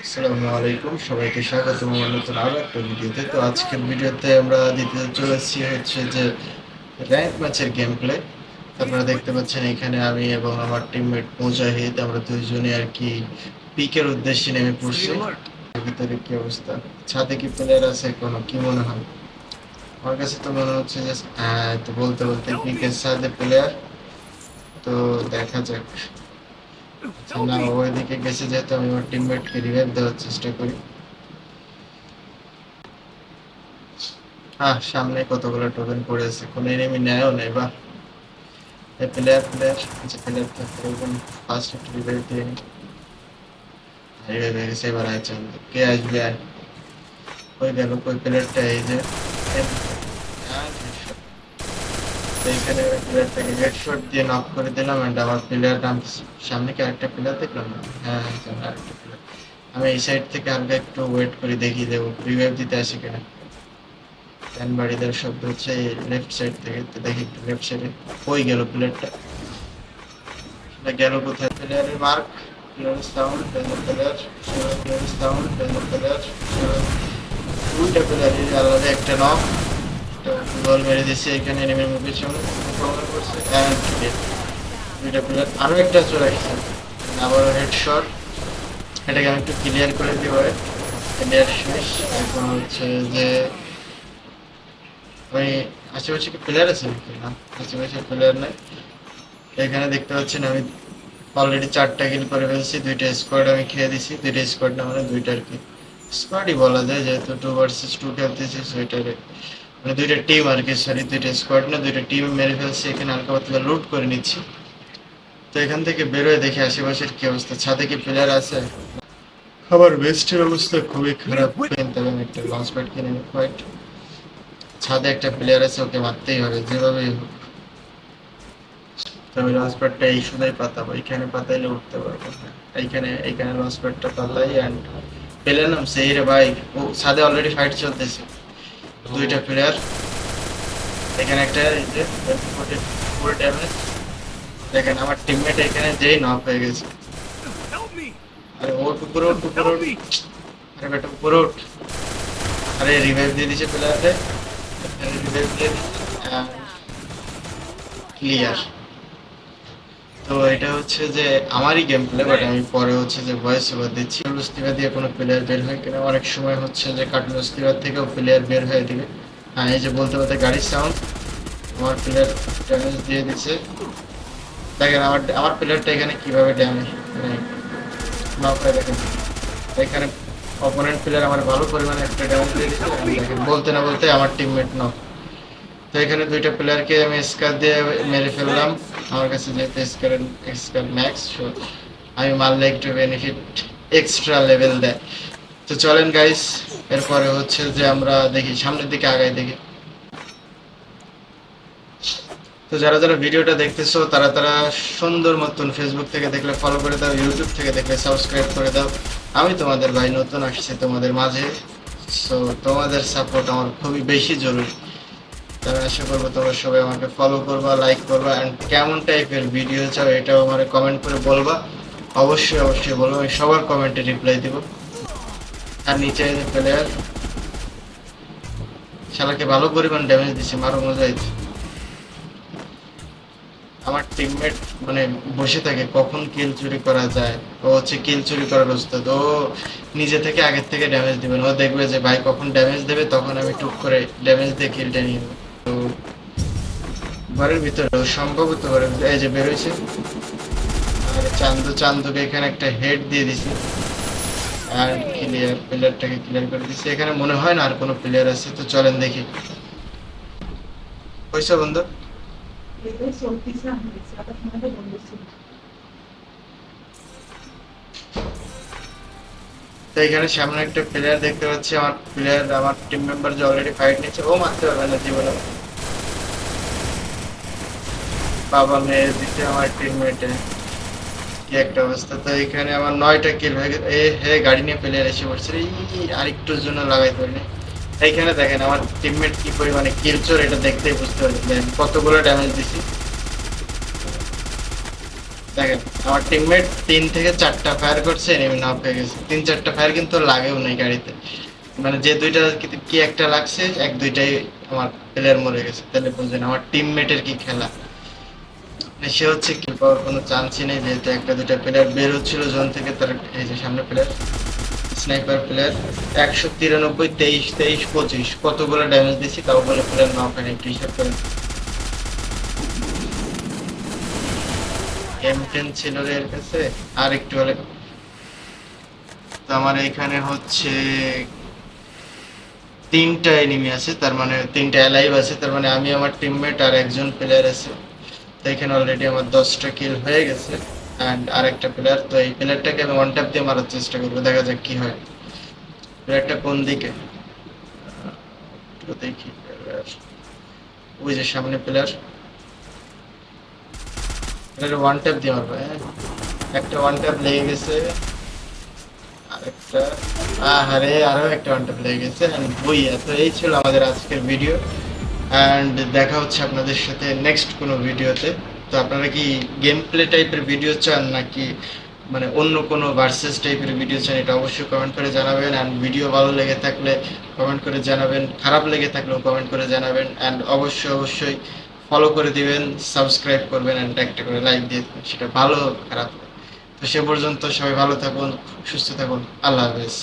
আসসালামু আলাইকুম, সবাইকে স্বাগত আমার নতুন আরো একটা ভিডিওতে। তো আজকের ভিডিওতে আমরা দিতে চলেছি হচ্ছে যে র্যাঙ্ক ম্যাচের গেম প্লে। আপনারা দেখতে পাচ্ছেন এখানে আমি এবং আমার টিমমেট মুজাহিদ, আমরা দুইজনে আর কি পিকের উদ্দেশ্যে নেমে পড়ছি। ভিতরে কি অবস্থা? ছাদে কি প্লেয়ার আছে কোনো, কি মনে হয়? আমার কাছে তো মনে হচ্ছে যে হ্যাঁ, তো বলতে বলতে পিকের ছাদে প্লেয়ার। তো দেখা যাক। আচ্ছা, না ওইদিকে গেছে, যেহেতু আমি আমার টিমমেটকে রিভাইভ দেওয়ার চেষ্টা করি। সামনে কতগুলো টোকেন পড়ে আছে, কোনো এনিমি নেয়ও নেই। বাহ, প্লেয়ার প্লেয়ার আচ্ছা, প্লেয়ার থাকতে একদম ফার্স্ট একটা রিভাইভ দিয়ে নি। রিভাইভ হয়ে গেছে, এবার আয় চান কে আসবে আয়। কই গেল, কই প্লেয়ারটা? এই যে এইখানে প্লেয়ারটাকে হেডশট দিয়ে নক করে দিলাম এন্ড আমার প্লেয়ার নাম। সামনে কি আরেকটা প্লেয়ার দেখলাম না? হ্যাঁ সামনে আরেকটা প্লেয়ার। আমি এই সাইড থেকে হালকা একটু ওয়েট করে দেখি দেবো রিভাইভ দিতে আসে কিনা। ফ্যান বাড়ি দেওয়ার শব্দ হচ্ছে এই লেফট সাইড থেকে, তো দেখি একটু লেফট সাইডে। কই গেল প্লেয়ারটা? গেল কোথায়? প্লেয়ারের মার্ক, প্লেয়ারের সাউন্ড, প্লেয়ার প্লেয়ারের সাউন্ড, প্লেয়ার দুইটা প্লেয়ারের আলাদা একটা নক। বল মেরে দিচ্ছে এখানে এনিমির মুখের সামনে, প্রবলেম করছে অ্যান্ড দুইটা প্লেয়ার, আরো একটা চলে আসছে। আবারও হেডশট। এটাকে আমি একটু ক্লিয়ার করে দিব। ক্লিয়ার শেষ। এখন হচ্ছে যে আমি আশেপাশে কি প্লেয়ার আছে নাকি? না, আশেপাশে প্লেয়ার নাই। এখানে দেখতে পাচ্ছেন আমি অলরেডি 4টা কিল করে ফেলছি, 2টা স্কোয়াড আমি খেয়ে দিছি। 2টা স্কোয়াড না, মানে 2টা আর কি স্কোয়াডই বলা যায়, যেহেতু 2 ভার্সেস 2 খেলতেছি সেটারে, মানে 2টা টিম আর কি, সরি 2টা স্কোয়াড না, 2টা টিম মেরে ফেলছি। এখানে হালকা পাতলা লুট করে নিচ্ছি। তো এখান থেকে বেরোয় দেখি আশেপাশের কি অবস্থা, ছাদে কি প্লেয়ার আছে? আমার বেস্টের অবস্থা খুবই খারাপ, কিন্তু আমি একটা লঞ্চ প্যাড কিনে নিই। হোয়াইট ছাদে একটা প্লেয়ার আছে, ওকে মারতেই হবে যেভাবেই হোক। তো আমি লঞ্চ প্যাডটা এই শুধুই পাতাবো, এইখানে পাতাইলে উঠতে পারবো না। এইখানে এইখানে লঞ্চ প্যাডটা পাতাই অ্যান্ড পেলে নাম সেই রে ভাই। ও ছাদে অলরেডি ফাইট চলতেছে, 2টা প্লেয়ার। এখানে একটা এই যে ফুল ড্যামেজ। দেখেন আমার টিমমেট এখানে যেই নক হয়ে গেছে। আরে ওর উপরে ওঠ, উপরে ওঠ। আরে বেটা উপরে ওঠ। আরে রিভাইভ দিয়ে দিছে প্লেয়ারে, রিভাইভ দিয়ে দিচ্ছে ক্লিয়ার। তো এটা হচ্ছে যে আমারই গেম প্লে, বাট আমি পরে হচ্ছে যে ভয়েস ওভার দিচ্ছি। কার্টুন স্টিভার দিয়ে কোনো প্লেয়ার বের হয় কিনা, অনেক সময় হচ্ছে যে কার্টুন স্টিভার থেকেও প্লেয়ার বের হয়ে দিবে। এই যে বলতে বলতে গাড়ির সাউন্ড, আমার প্লেয়ার ড্যামেজ দিয়ে দিচ্ছে। দেখেন আমার আমার প্লেয়ারটা এখানে কিভাবে ড্যামেজ মানে নক হয় দেখেন। এখানে অপোনেন্ট প্লেয়ার আমার ভালো পরিমাণে একটা ড্যামেজ দিয়ে দিচ্ছে, দেখেন বলতে না বলতে আমার টিমমেট নক। তো এখানে 2টা প্লেয়ারকে আমি স্কার দিয়ে মেরে ফেললাম। আমার কাছে যেহেতু স্কার ম্যাক্স, আমি মারলে একটু বেনিফিট এক্সট্রা লেভেল দেয়। তো চলেন গাইস, এরপরে হচ্ছে যে আমরা দেখি সামনের দিকে আগাই দেখি। তো যারা যারা ভিডিওটা দেখতেছো তারা তারা সুন্দর মতন ফেসবুক থেকে দেখলে ফলো করে দাও, ইউটিউব থেকে দেখলে সাবস্ক্রাইব করে দাও। আমি তোমাদের ভাই নতুন আসছি তোমাদের মাঝে, সো তোমাদের সাপোর্ট আমার খুবই বেশি জরুরি। আমি আশা করবো তোমরা সবাই আমাকে ফলো করবা, লাইক করবা অ্যান্ড কেমন টাইপের ভিডিও চাও এটাও আমার কমেন্ট করে বলবা। অবশ্যই অবশ্যই বলবো, আমি সবার কমেন্টে রিপ্লাই দিব। আর নিচে প্লেয়ার শালাকে ভালো পরিমাণ ড্যামেজ দিচ্ছে, মারো মজাইছে। আমার টিমমেট মানে বসে থাকে কখন কিল চুরি করা যায়। ও হচ্ছে কিল চুরি করার ওস্তাদ, ও নিজে থেকে আগের থেকে ড্যামেজ দিবে না। ও দেখবে যে ভাই কখন ড্যামেজ দেবে, তখন আমি টুক করে ড্যামেজ দিয়ে কিলটা নিয়ে নেবো। তো ঘরের ভিতরে সম্ভবত ঘরের ভিতরে এই যে বেরোইছে। আর চান্দুকে এখানে একটা হেড দিয়ে দিছি আর ক্লিয়ার, প্লেয়ারটাকে ক্লিয়ার করে দিছি। এখানে মনে হয় না আর কোনো প্লেয়ার আছে, তো চলেন দেখি। কইছো বন্ধু? তো এখানে সামনে একটা প্লেয়ার দেখতে পাচ্ছি, আমার প্লেয়ার আমার টিম মেম্বার যে অলরেডি ফাইট নিচ্ছে, ও মারতে পারবে না জীবনে। বাবা মেরে দিচ্ছে আমার টিমমেটে, কি একটা অবস্থা। তো এখানে আমার 9টা কিল হয়ে গেছে। এ হে গাড়ি নিয়ে প্লেয়ার এসে পড়ছে রে, আরেকটুর জন্য লাগাইতে পারিনি। এইখানে দেখেন আমার টিমমেট কি পরিমাণে কিল চোর, এটা দেখতেই বুঝতে পারছেন কতগুলো ড্যামেজ দিছি। দেখেন আমার টিমমেট 3 থেকে 4টা ফায়ার করছে, এনিমি নক হয়ে গেছে। 3-4টা ফায়ার কিন্তু লাগেও নাই গাড়িতে, মানে যে দুইটা কি একটা লাগছে, এক দুইটাই আমার প্লেয়ার মরে গেছে। তাহলে বুঝলেন আমার টিমমেটের কি খেলা। মানে সে হচ্ছে কিল পাওয়ার কোনো চান্সই নেই, যেহেতু একটা দুইটা প্লেয়ার বের হচ্ছিল জোন থেকে। তার এই যে সামনে প্লেয়ার, স্নাইপার প্লেয়ার, 193, 23, 23, 25 কতগুলো ড্যামেজ দিছি, তাও বলে প্লেয়ার নক হয়নি। একটু হিসাব করেন। M10 ছিল রে এর কাছে, আর একটু হলে। তো আমার এখানে হচ্ছে 3টা এনিমি আছে, তার মানে 3টা অ্যালাইভ আছে, তার মানে আমি, আমার টিমমেট আর একজন প্লেয়ার আছে। তো এখানে অলরেডি আমার 10টা কিল হয়ে গেছে। অ্যান্ড আরেকটা প্লেয়ার, তো এই প্লেয়ারটাকে আমি ওয়ান ট্যাপ দিয়ে মারার চেষ্টা করবো, দেখা যাক কি হয়। প্লেয়ারটা কোন দিকে একটু দেখি। ওই যে সামনে প্লেয়ার, প্লেয়ার ওয়ান ট্যাপ দিয়ে মারবো। হ্যাঁ, একটা ওয়ান ট্যাপ লেগে গেছে, আরেকটা, আরে আরো একটা ওয়ান ট্যাপ লেগে গেছে। অ্যান্ড বইয়া, তো এই ছিল আমাদের আজকের ভিডিও। অ্যান্ড দেখা হচ্ছে আপনাদের সাথে নেক্সট কোনো ভিডিওতে। তো আপনারা কি গেম প্লে টাইপের ভিডিও চান, নাকি মানে অন্য কোনো ভার্সেস টাইপের ভিডিও চান, এটা অবশ্যই কমেন্ট করে জানাবেন। অ্যান্ড ভিডিও ভালো লেগে থাকলে কমেন্ট করে জানাবেন, খারাপ লেগে থাকলেও কমেন্ট করে জানাবেন। অ্যান্ড অবশ্যই অবশ্যই ফলো করে দিবেন, সাবস্ক্রাইব করবেন, অ্যান্ড একটা করে লাইক দিয়ে দেবেন, সেটা ভালো হোক খারাপ হোক। তো সে পর্যন্ত সবাই ভালো থাকুন, সুস্থ থাকুন, আল্লাহ হাফেজ।